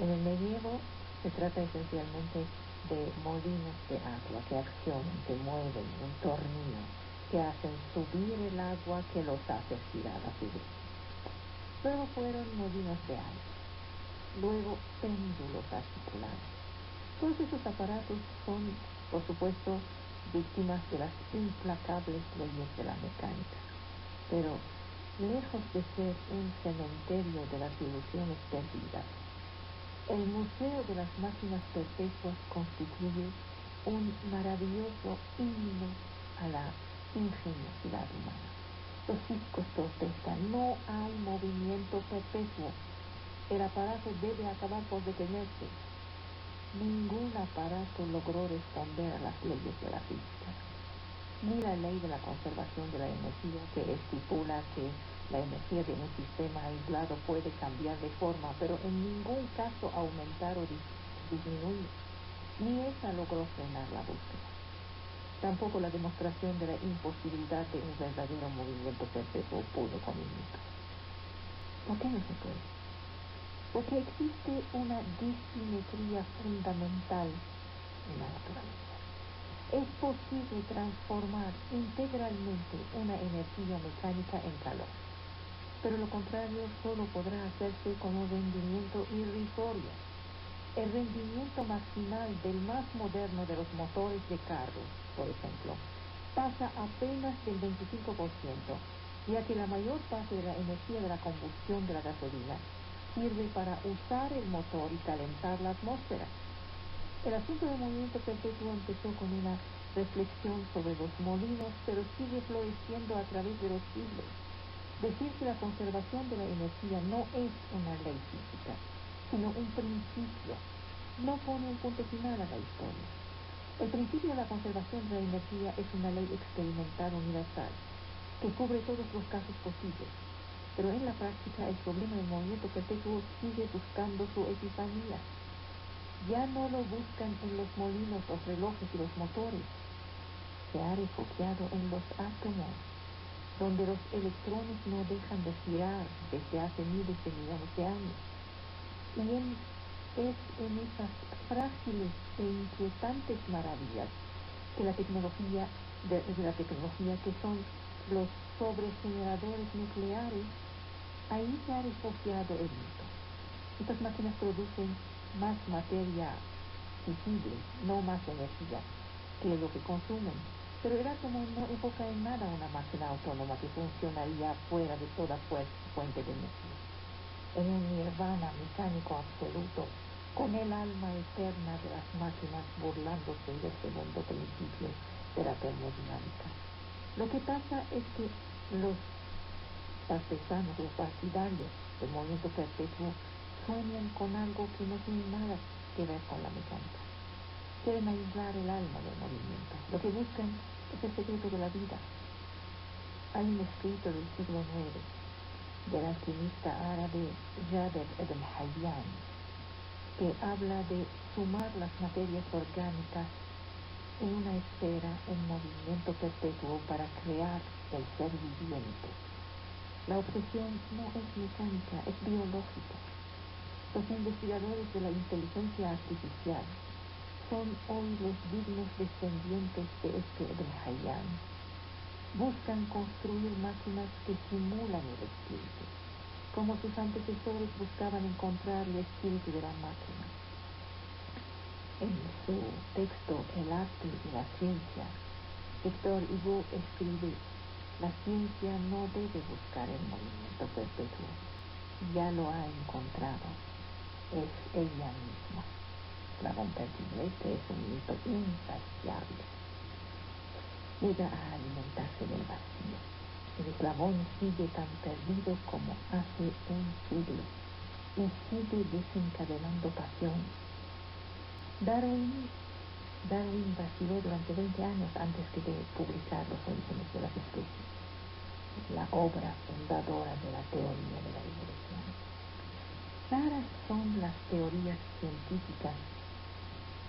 En el medievo se trata esencialmente de molinos de agua que accionan, que mueven un tornillo, que hacen subir el agua, que los hace girar a su vez. Luego fueron molinos de aire, luego péndulos articulados. Todos esos aparatos son, por supuesto, víctimas de las implacables leyes de la mecánica. Pero lejos de ser un cementerio de las ilusiones perdidas, el Museo de las Máquinas Perpetuas constituye un maravilloso himno a la ingeniosidad humana. Los físicos protestan: no hay movimiento perpetuo. El aparato debe acabar por detenerse. Ningún aparato logró responder a las leyes de la física. Ni la ley de la conservación de la energía, que estipula que la energía de un sistema aislado puede cambiar de forma, pero en ningún caso aumentar o disminuir. Ni esa logró frenar la búsqueda. Tampoco la demostración de la imposibilidad de un verdadero movimiento perpetuo pudo con el mito. ¿Por qué no se puede? Porque existe una disimetría fundamental en la naturaleza. Es posible transformar integralmente una energía mecánica en calor, pero lo contrario solo podrá hacerse con un rendimiento irrisorio. El rendimiento maximal del más moderno de los motores de carros, por ejemplo, pasa apenas del 25%, ya que la mayor parte de la energía de la combustión de la gasolina sirve para usar el motor y calentar la atmósfera. El asunto del movimiento perpetuo empezó con una reflexión sobre los molinos, pero sigue floreciendo a través de los siglos. Decir que la conservación de la energía no es una ley física, sino un principio, no pone un punto final a la historia. El principio de la conservación de la energía es una ley experimental universal, que cubre todos los casos posibles. Pero en la práctica el problema del movimiento perpetuo sigue buscando su epifanía. Ya no lo buscan en los molinos, los relojes y los motores. Se ha refugiado en los átomos, donde los electrones no dejan de girar desde hace miles de millones de años. Y es en esas frágiles e inquietantes maravillas que la tecnología que son los sobregeneradores nucleares, ahí se ha refugiado el mito. Estas máquinas producen más materia visible, no más energía, que es lo que consumen. Pero el átomo no evoca en nada una máquina autónoma que funcionaría fuera de toda fuente de energía. En un nirvana mecánico absoluto, con el alma eterna de las máquinas burlándose del segundo principio de la termodinámica. Lo que pasa es que los artesanos, los partidarios del movimiento perpetuo, sueñan con algo que no tiene nada que ver con la mecánica. Quieren aislar el alma del movimiento. Lo que buscan es el secreto de la vida. Hay un escrito del siglo IX del alquimista árabe Jabir ibn Hayyan que habla de sumar las materias orgánicas en una esfera en movimiento perpetuo para crear el ser viviente. La obsesión no es mecánica, es biológica. Los investigadores de la inteligencia artificial son hoy los dignos descendientes de este Ibn Hayyan. Buscan construir máquinas que simulan el espíritu, como sus antecesores buscaban encontrar el espíritu de la máquina. En su texto El arte y la ciencia, Victor Hugo escribe: la ciencia no debe buscar el movimiento perpetuo, ya lo ha encontrado, es ella misma. La rompertible, que es un mito insaciable, llega a alimentarse del vacío. El eslabón sigue tan perdido como hace un siglo y sigue desencadenando pasiones. Darwin vaciló durante 20 años antes que de publicar Los orígenes de las especies, la obra fundadora de la teoría de la evolución. Raras son las teorías científicas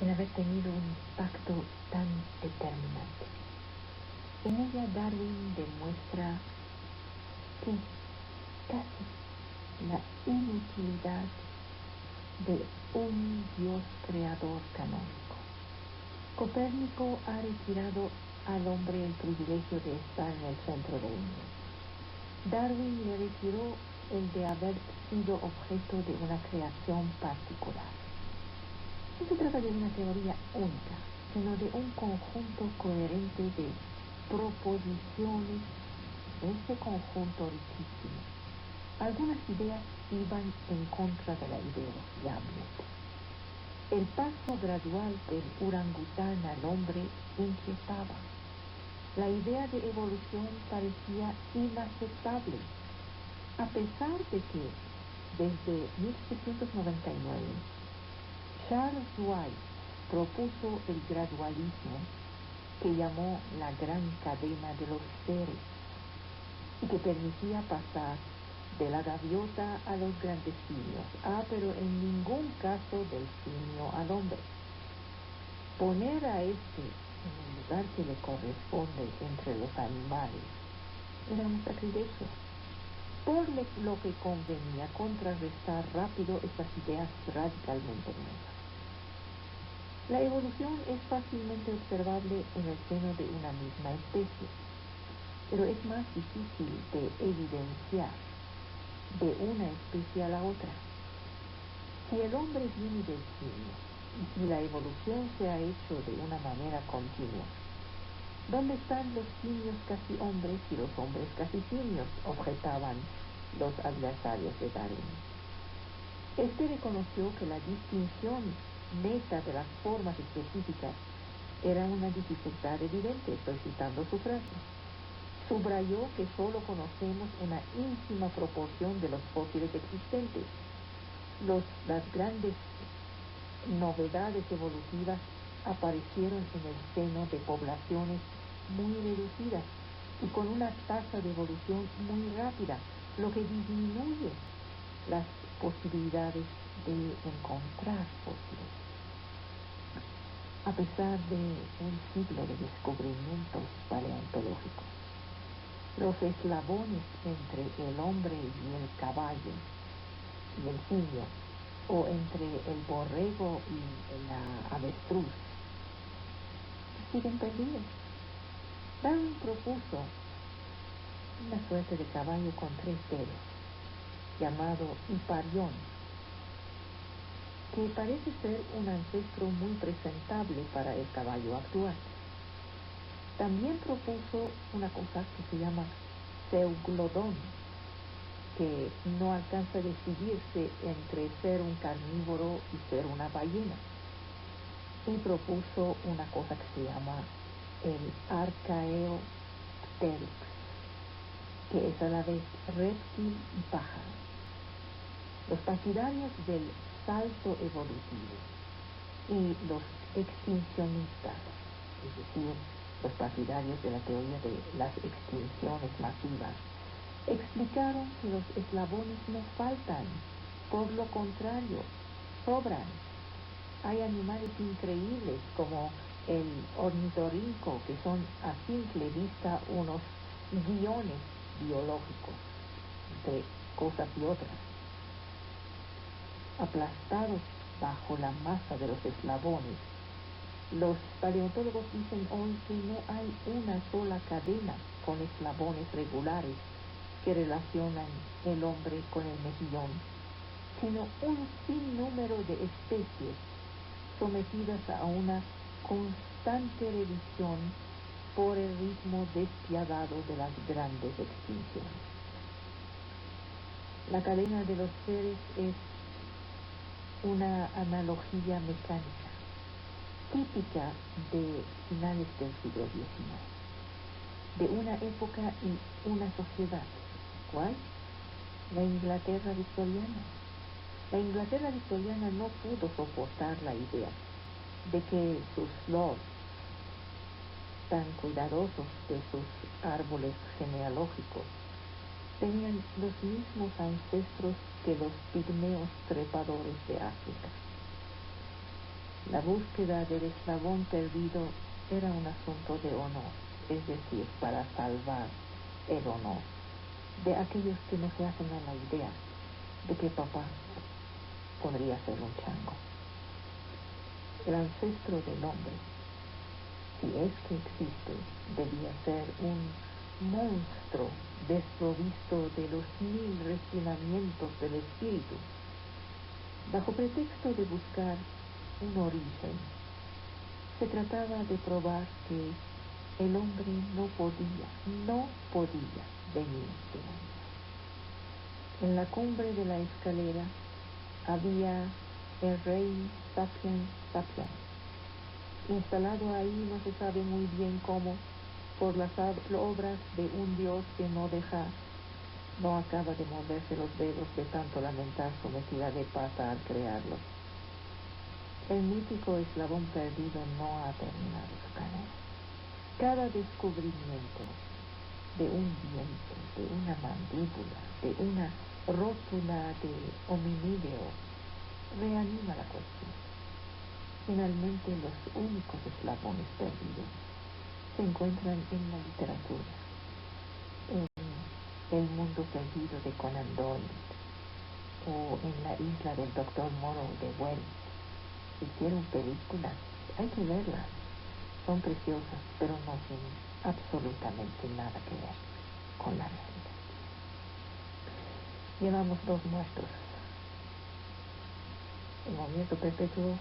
en haber tenido un impacto tan determinante. En ella Darwin demuestra que casi la inutilidad de un Dios creador canónico. Copérnico ha retirado al hombre el privilegio de estar en el centro del universo. Darwin le retiró el de haber sido objeto de una creación particular. No se trata de una teoría única, sino de un conjunto coherente de proposiciones de este conjunto riquísimo, algunas ideas iban en contra de la ideología ambiente. El paso gradual del orangután al hombre inquietaba. La idea de evolución parecía inaceptable, a pesar de que desde 1799 Charles White propuso el gradualismo, que llamó la gran cadena de los seres, y que permitía pasar de la gaviota a los grandes simios, pero en ningún caso del simio al hombre. Poner a este en el lugar que le corresponde entre los animales era un sacrilegio, por lo que convenía contrarrestar rápido estas ideas radicalmente nuevas. La evolución es fácilmente observable en el seno de una misma especie, pero es más difícil de evidenciar de una especie a la otra. Si el hombre viene del simio y si la evolución se ha hecho de una manera continua, ¿dónde están los simios casi hombres y los hombres casi simios?, objetaban los adversarios de Darwin. Este reconoció que la distinción neta de las formas específicas era una dificultad evidente. Estoy citando su frase. Subrayó que solo conocemos una ínfima proporción de los fósiles existentes. Las grandes novedades evolutivas aparecieron en el seno de poblaciones muy reducidas y con una tasa de evolución muy rápida, lo que disminuye las posibilidades de encontrar fósiles. A pesar de un siglo de descubrimientos paleontológicos, los eslabones entre el hombre y el caballo y el simio, o entre el borrego y la avestruz, siguen perdidos. Darwin propuso una suerte de caballo con 3 dedos, llamado hiparión, que parece ser un ancestro muy presentable para el caballo actual. También propuso una cosa que se llama zeuglodón, que no alcanza a decidirse entre ser un carnívoro y ser una ballena. Y propuso una cosa que se llama el arcaeopteryx, que es a la vez reptil y pájaro. Los partidarios del salto evolutivo y los extincionistas, es decir, los partidarios de la teoría de las extinciones masivas, explicaron que los eslabones no faltan, por lo contrario, sobran. Hay animales increíbles como el ornitorrinco, que son a simple vista unos guiones biológicos entre cosas y otras. Aplastados bajo la masa de los eslabones, los paleontólogos dicen hoy que no hay una sola cadena con eslabones regulares que relacionan el hombre con el mejillón, sino un sinnúmero de especies sometidas a una constante revisión por el ritmo despiadado de las grandes extinciones. La cadena de los seres es una analogía mecánica típica de finales del siglo XIX, de una época y una sociedad. ¿Cuál? La Inglaterra victoriana. La Inglaterra victoriana no pudo soportar la idea de que sus lords, tan cuidadosos de sus árboles genealógicos, tenían los mismos ancestros que los pigmeos trepadores de África. La búsqueda del eslabón perdido era un asunto de honor, es decir, para salvar el honor de aquellos que no se hacen a la idea de que papá podría ser un chango. El ancestro del hombre, si es que existe, debía ser un monstruo desprovisto de los 1000 refinamientos del espíritu. Bajo pretexto de buscar un origen, se trataba de probar que El hombre no podía venir de la nada. En la cumbre de la escalera había el rey Sapiens Sapiens, instalado ahí no se sabe muy bien cómo, por las obras de un dios que no acaba de moverse los dedos de tanto lamentar su metida de pata al crearlo. El mítico eslabón perdido no ha terminado su carrera. Cada descubrimiento de un diente, de una mandíbula, de una rótula de hominídeo, reanima la cuestión. Finalmente, los únicos eslabones perdidos se encuentran en la literatura, en El mundo perdido de Conan Doyle o en La isla del Dr. Moreau de Wells. Hicieron películas, hay que verlas, son preciosas, pero no tienen absolutamente nada que ver con la realidad. Llevamos 2 muertos, el movimiento perpetuo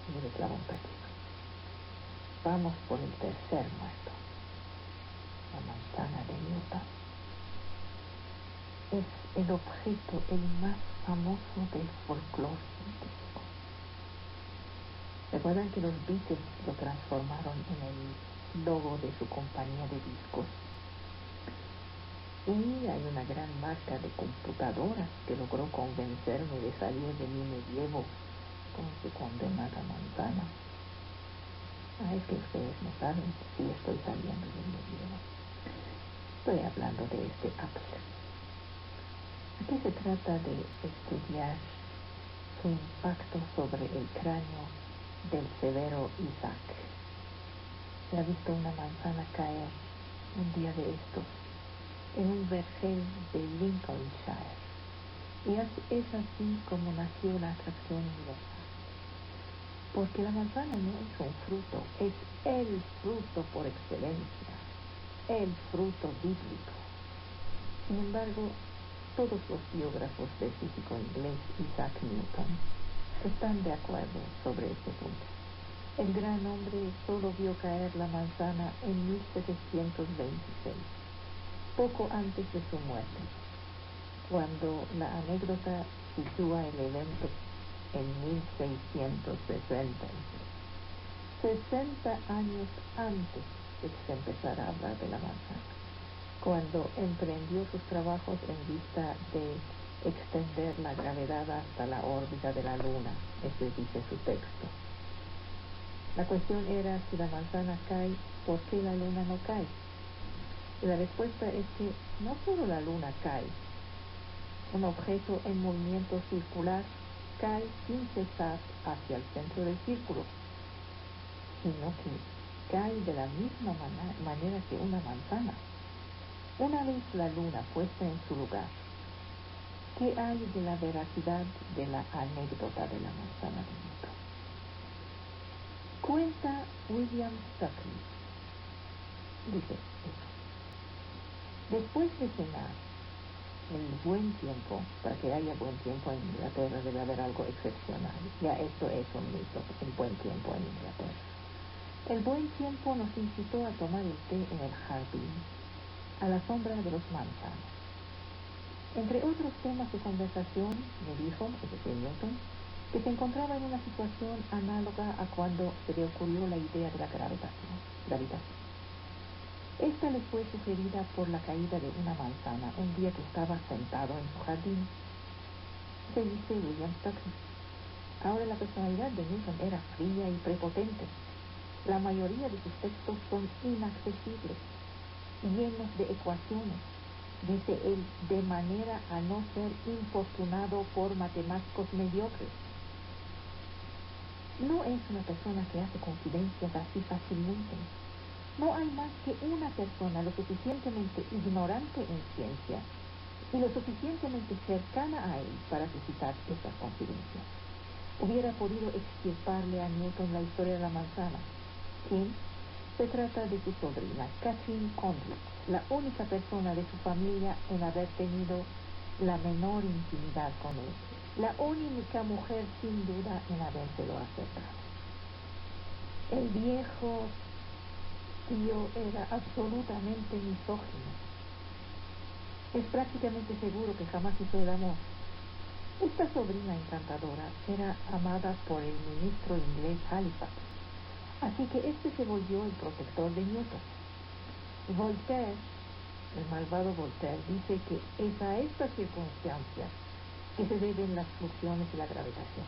y el eslabón perdido. Vamos por el tercer muerto, la manzana de Newton. Es el objeto el más famoso del folclore científico. ¿Recuerdan que los Beatles lo transformaron en el logo de su compañía de discos? Y hay una gran marca de computadoras que logró convencerme de salir de mi medievo con su condenada manzana. Es que ustedes no saben si estoy saliendo del medievo. Estoy hablando de este Apple. Aquí se trata de estudiar su impacto sobre el cráneo del severo Isaac. Se ha visto una manzana caer un día de estos en un vergel de Lincolnshire. Y es así como nació la atracción universal. Porque la manzana no es un fruto, es el fruto por excelencia, el fruto bíblico. Sin embargo, todos los biógrafos del físico inglés Isaac Newton están de acuerdo sobre este punto. El gran hombre solo vio caer la manzana en 1726, poco antes de su muerte, cuando la anécdota sitúa el evento en 1660, 60 años antes de que se empezara a hablar de la manzana, cuando emprendió sus trabajos en vista de extender la gravedad hasta la órbita de la Luna, ese dice su texto. La cuestión era si la manzana cae, ¿por qué la Luna no cae? Y la respuesta es que no solo la Luna cae, un objeto en movimiento circular cae sin cesar hacia el centro del círculo, sino que cae de la misma manera que una manzana. Una vez la Luna puesta en su lugar, ¿qué hay de la veracidad de la anécdota de la manzana de Newton? Cuenta William Stuckley, dice eso. Después de cenar, el buen tiempo, para que haya buen tiempo en Inglaterra debe haber algo excepcional. Ya esto es un mito, el buen tiempo en Inglaterra. El buen tiempo nos incitó a tomar el té en el jardín, a la sombra de los manzanos. Entre otros temas de conversación, me dijo, es decir, Newton, que se encontraba en una situación análoga a cuando se le ocurrió la idea de la gravitación. Esta le fue sugerida por la caída de una manzana un día que estaba sentado en su jardín. Se dice William Stuckley. Ahora la personalidad de Newton era fría y prepotente. La mayoría de sus textos son inaccesibles, llenos de ecuaciones, dice él, de manera a no ser importunado por matemáticos mediocres. No es una persona que hace confidencias así fácilmente. No hay más que una persona lo suficientemente ignorante en ciencia y lo suficientemente cercana a él para suscitar esas confidencias. Hubiera podido extirparle a Newton la historia de la manzana. ¿Quién? Se trata de su sobrina, Catherine Conduit, la única persona de su familia en haber tenido la menor intimidad con él, la única mujer sin duda en habérselo acercado. El viejo tío era absolutamente misógino. Es prácticamente seguro que jamás hizo el amor. Esta sobrina encantadora era amada por el ministro inglés Halifax, así que este se volvió el protector de Newton. Voltaire, el malvado Voltaire, dice que es a estas circunstancias que se deben las fluxiones y la gravitación.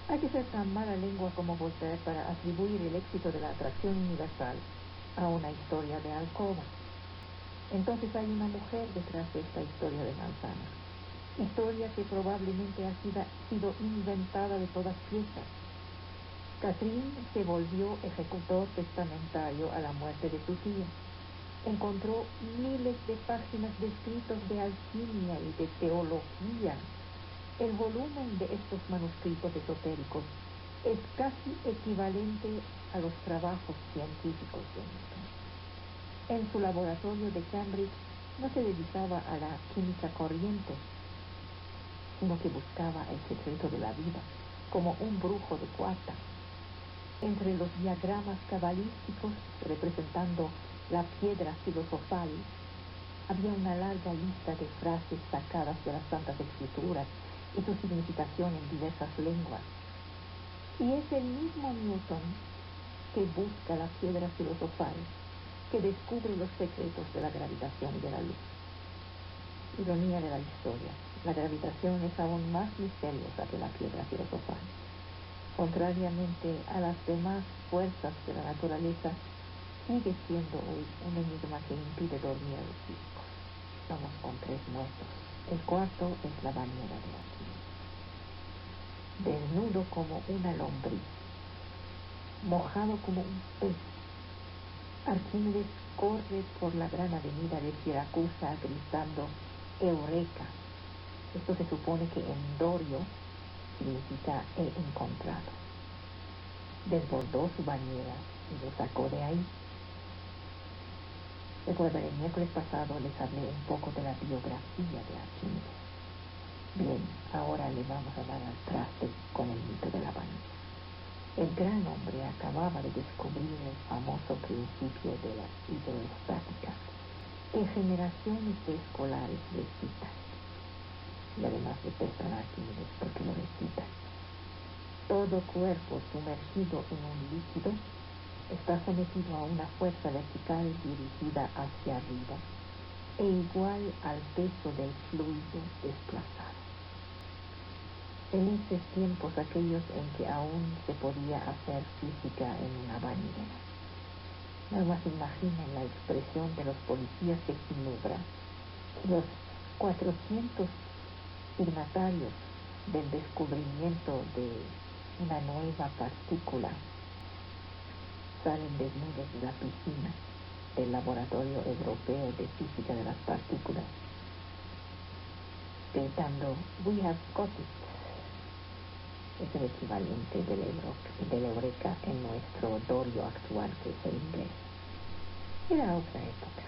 Hay que ser tan mala lengua como Voltaire para atribuir el éxito de la atracción universal a una historia de alcoba. Entonces hay una mujer detrás de esta historia de manzana, historia que probablemente ha sido inventada de todas piezas. Catherine se volvió ejecutor testamentario a la muerte de su tío. Encontró miles de páginas de escritos de alquimia y de teología. El volumen de estos manuscritos esotéricos es casi equivalente a los trabajos científicos de Newton. En su laboratorio de Cambridge no se dedicaba a la química corriente, sino que buscaba el secreto de la vida, como un brujo de cuarta. Entre los diagramas cabalísticos representando la piedra filosofal, había una larga lista de frases sacadas de las Santas Escrituras y su significación en diversas lenguas. Y es el mismo Newton que busca la piedra filosofal, que descubre los secretos de la gravitación y de la luz. Ironía de la historia, la gravitación es aún más misteriosa que la piedra filosofal. Contrariamente a las demás fuerzas de la naturaleza, sigue siendo hoy un enigma que impide dormir a los físicos. Vamos con 3 muertos. El cuarto es la bañera de Arquímedes. Desnudo como una lombriz, mojado como un pez, Arquímedes corre por la gran avenida de Siracusa gritando «Eureka». Esto se supone que en dorio significa «he encontrado». Desbordó su bañera y lo sacó de ahí. Recuerden, el miércoles pasado les hablé un poco de la biografía de Arquímedes. Bien, ahora le vamos a dar al traste con el mito de la bañera. El gran hombre acababa de descubrir el famoso principio de la hidrostática, que generaciones de escolares recitan. Y además detestan a Arquímedes porque lo recitan. Todo cuerpo sumergido en un líquido está sometido a una fuerza vertical dirigida hacia arriba e igual al peso del fluido desplazado. Felices tiempos aquellos en que aún se podía hacer física en una bañera. Nada más imaginen la expresión de los policías de Ginebra, que los 400 signatarios del descubrimiento de una nueva partícula salen desnudos de la piscina del Laboratorio Europeo de Física de las Partículas, gritando «We have got it». Es el equivalente del Eureka en nuestro dorio actual, que es el inglés. Era otra época.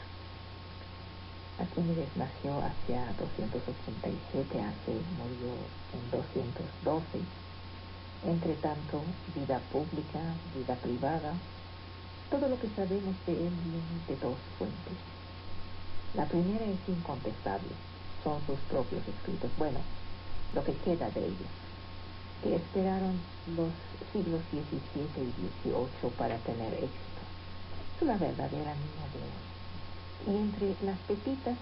Arquímedes nació hacia 287 AC, murió en 212. Entre tanto, vida pública, vida privada, todo lo que sabemos de él viene de 2 fuentes. La primera es incontestable, son sus propios escritos, bueno, lo que queda de ellos, que esperaron los siglos XVII y XVIII para tener éxito. Es una verdadera mina de oro. Y entre las pepitas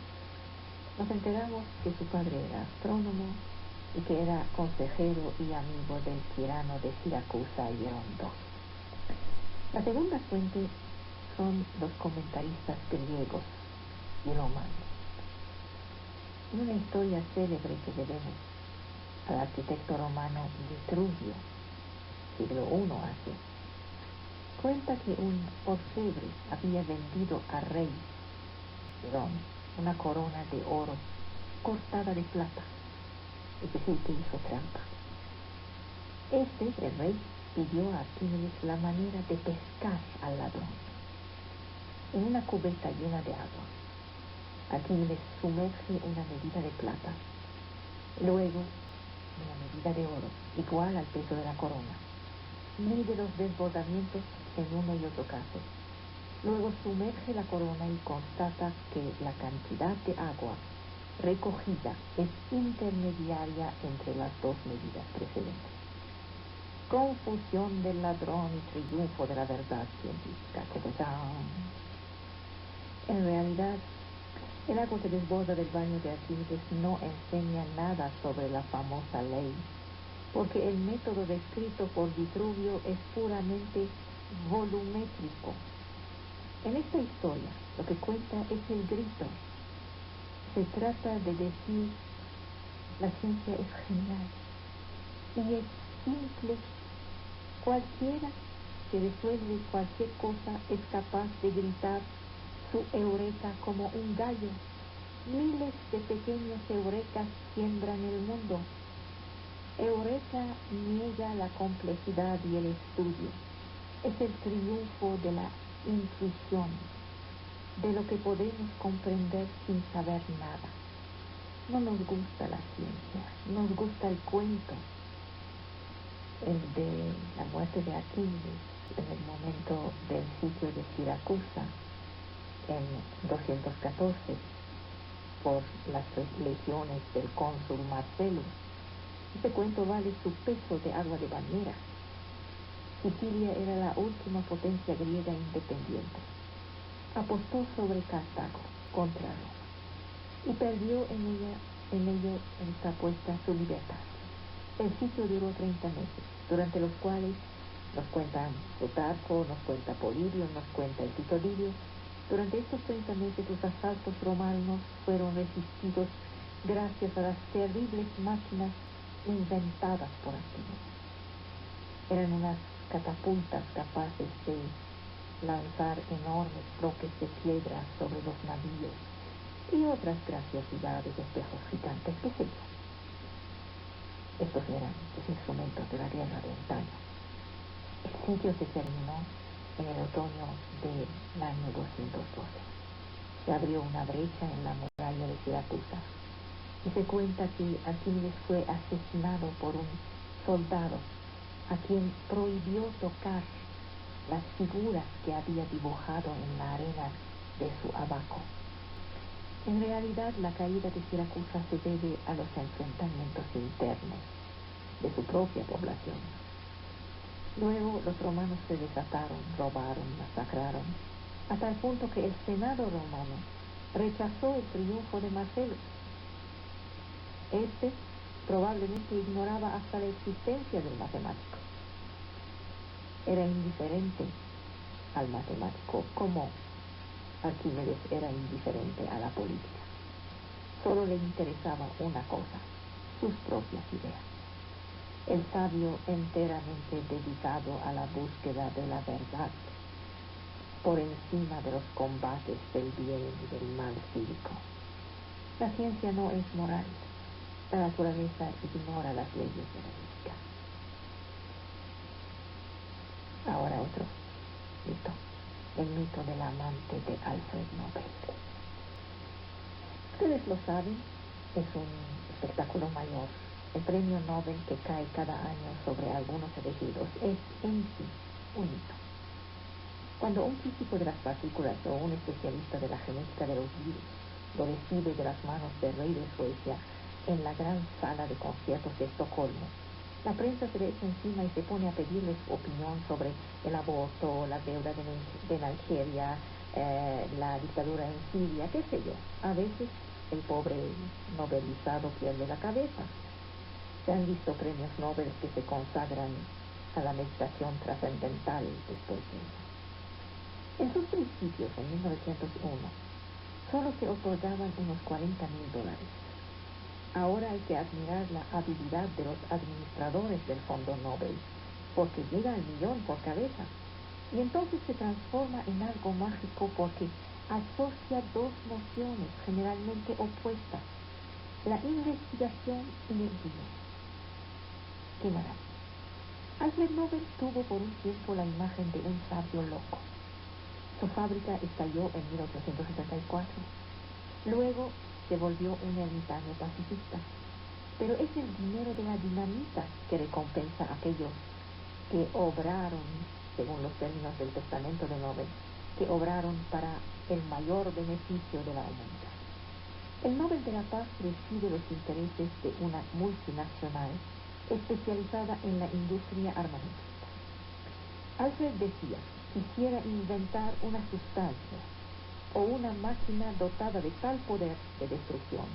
nos enteramos que su padre era astrónomo y que era consejero y amigo del tirano de Siracusa, Hierón II. La segunda fuente son los comentaristas griegos y romanos. En una historia célebre que debemos al arquitecto romano Vitruvio, siglo I hace, cuenta que un orfebre había vendido al rey Nerón una corona de oro cortada de plata, es decir, que hizo trampa. El rey, pidió a Arquímedes la manera de pescar al ladrón. En una cubeta llena de agua, Arquímedes sumerge una medida de plata, luego una medida de oro, igual al peso de la corona. Mide los desbordamientos en uno y otro caso, Luego sumerge la corona y constata que la cantidad de agua recogida es intermediaria entre las dos medidas precedentes. Confusión del ladrón y triunfo de la verdad científica. En realidad, el agua que desborda del baño de Arquímedes no enseña nada sobre la famosa ley, porque el método descrito por Vitruvio es puramente volumétrico. En esta historia, lo que cuenta es el grito. Se trata de decir, la ciencia es genial y es simple. Cualquiera que resuelve cualquier cosa es capaz de gritar su eureka como un gallo. Miles de pequeños eurekas siembran el mundo. Eureka niega la complejidad y el estudio. Es el triunfo de la intuición, de lo que podemos comprender sin saber nada. No nos gusta la ciencia, nos gusta el cuento, el de la muerte de Aquiles en el momento del sitio de Siracusa en 214 por las legiones del cónsul Marcelo. Este cuento vale su peso de agua de bañera. Sicilia era la última potencia griega independiente. Apostó sobre Cartago contra Roma y perdió en esta apuesta su libertad. El sitio duró 30 meses, durante los cuales nos cuentan Plutarco, nos cuenta Polibio, nos cuenta el Tito Livio. Durante estos 30 meses los asaltos romanos fueron resistidos gracias a las terribles máquinas inventadas por Arquímedes. Eran unas catapultas capaces de lanzar enormes bloques de piedra sobre los navíos y otras graciosidades, espejos gigantes, qué sé yo. Estos eran los instrumentos de la guerra de antaño. El sitio se terminó en el otoño del año 212. Se abrió una brecha en la muralla de Siracusa y se cuenta que Arquímedes fue asesinado por un soldado a quien prohibió tocar las figuras que había dibujado en la arena de su abaco. En realidad, la caída de Siracusa se debe a los enfrentamientos internos de su propia población. Luego los romanos se desataron, robaron, masacraron, hasta el punto que el Senado romano rechazó el triunfo de Marcelo. Este probablemente ignoraba hasta la existencia del matemático. Era indiferente al matemático como Arquímedes era indiferente a la política. Solo le interesaba una cosa, sus propias ideas. El sabio enteramente dedicado a la búsqueda de la verdad, por encima de los combates del bien y del mal cívico. La ciencia no es moral. La naturaleza ignora las leyes de la física. Ahora otro mito. El mito del amante de Alfred Nobel. Ustedes lo saben, es un espectáculo mayor. El premio Nobel que cae cada año sobre algunos elegidos es en sí un mito. Cuando un físico de las partículas o un especialista de la genética de los virus lo recibe de las manos del rey de Suecia en la gran sala de conciertos de Estocolmo, la prensa se le echa encima y se pone a pedirle su opinión sobre el aborto, la deuda de Nigeria, la dictadura en Siria, qué sé yo. A veces el pobre nobelizado pierde la cabeza. Se han visto premios Nobel que se consagran a la meditación trascendental después de ello. En sus principios, en 1901, solo se otorgaban unos $40,000. Ahora hay que admirar la habilidad de los administradores del Fondo Nobel, porque llega al millón por cabeza. Y entonces se transforma en algo mágico porque asocia dos nociones generalmente opuestas, la investigación y el dinero. ¡Qué maravilla! Alfred Nobel tuvo por un tiempo la imagen de un sabio loco. Su fábrica estalló en 1874. Luego se volvió un ermitaño pacifista. Pero es el dinero de la dinamita que recompensa a aquellos que obraron según los términos del testamento de Nobel que obraron para el mayor beneficio de la humanidad. El Nobel de la Paz recibe los intereses de una multinacional especializada en la industria armamentista. Alfred decía, quisiera inventar una sustancia o una máquina dotada de tal poder de destrucción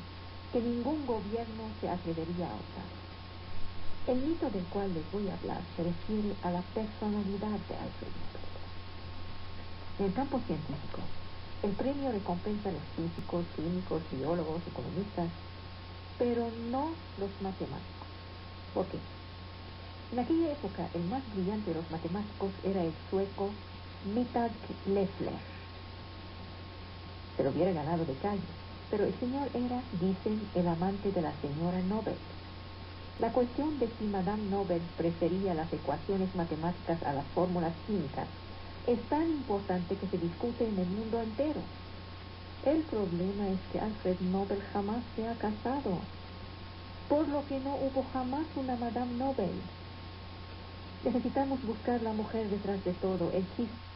que ningún gobierno se atrevería a usar. El mito del cual les voy a hablar se refiere a la personalidad de Alfred Nobel. En el campo científico, el premio recompensa a los físicos, químicos, biólogos, economistas, pero no los matemáticos. ¿Por qué? En aquella época, el más brillante de los matemáticos era el sueco Mittag Leffler. Se lo hubiera ganado de calle, pero el señor era, dicen, el amante de la señora Nobel. La cuestión de si Madame Nobel prefería las ecuaciones matemáticas a las fórmulas químicas es tan importante que se discute en el mundo entero. El problema es que Alfred Nobel jamás se ha casado, por lo que no hubo jamás una Madame Nobel. Necesitamos buscar la mujer detrás de todo, el chiste